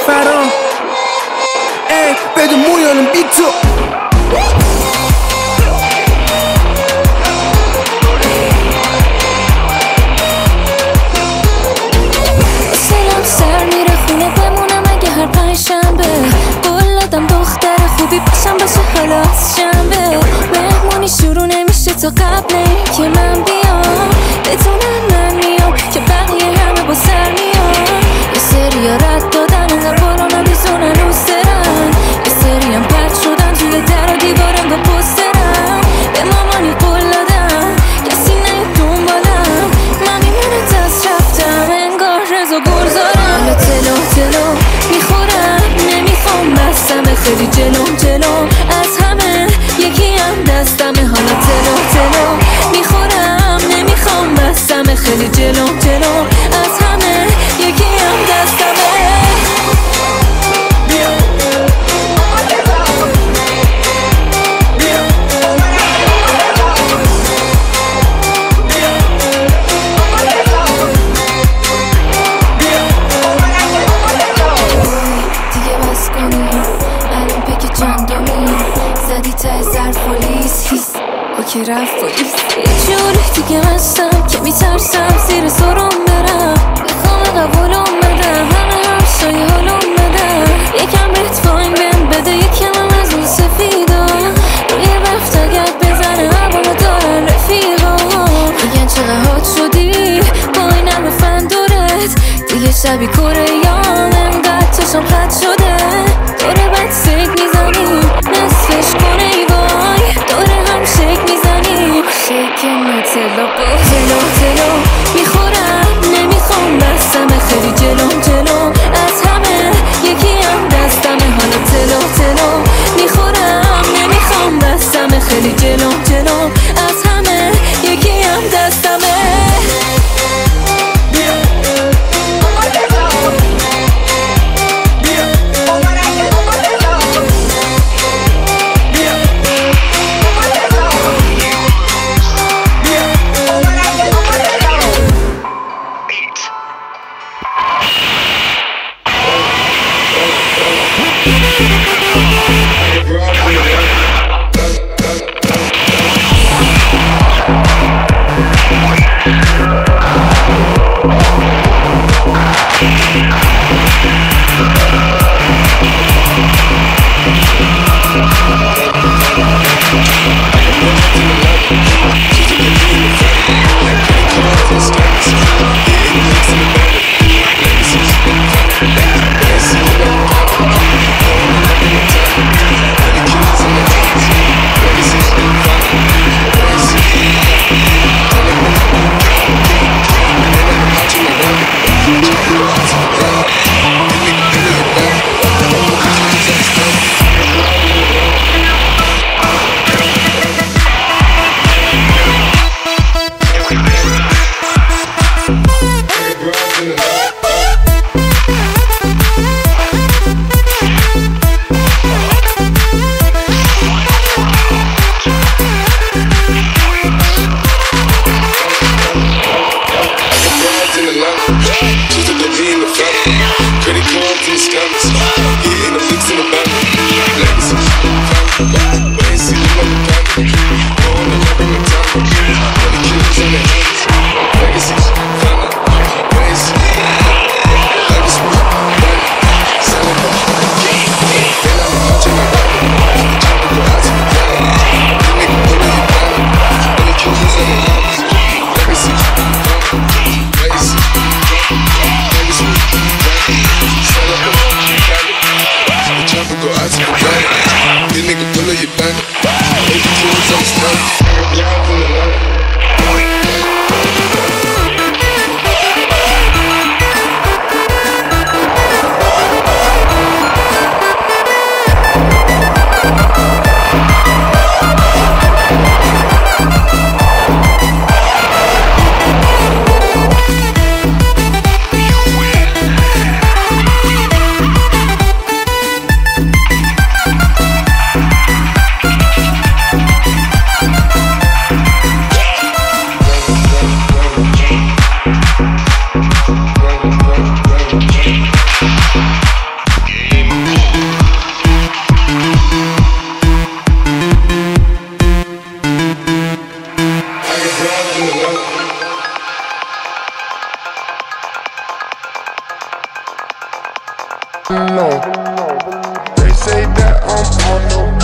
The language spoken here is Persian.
فرام بده مویانم بی تو سلام سر میره خونه بمونم اگه هر پنجشنبه قول دادم دختر خوبی باشم باشه حالا از شنبه مهمونی شروع نمیشه تا قبل اینکه من بیام بدونن من میام که بقیه همه با سر میام یه سری ها رد دادن انقدر بارونا بیزونن روز دارن یه سری هم پرد شدن توی در و دیوارن با پسترن به مامانی قول دادم کسی نیاد دنبالم من میمونه دست رفتم انگار رضا گلزارم حالا تلو تلو میخورم نمیخوام بستمه خیلی جلو از همه یکی هم دستمه حالا تلو تلو میخورم نمیخوام بستمه خیلی جلو از همه یکی هم دستمه که رفت پلیس یه جوری دیگه هستم که میترسم زیر سرم برم میخوام قبولم بدم همه حرفای حالم بدم یکم بهت فاین بهم بده یکم هم از اون سفیدا روی رفت اگر بزنه هوامو دارن رفیقا میگن چقدر حاد شدی با این همه فن دورت دیگه شبیه کوره‌یام انقدر چشم خط شده دوره بد سیک میزنی نصفش کنه ای وای دوره هم شیک میزنی شیکن تلو تلو میخورم نمیخوام بستمه خیلی جلو از همه یکی هم دستمه حالا تلو میخورم نمیخوام بستمه خیلی جلو از همه یکی هم دستمه They say that I'm on the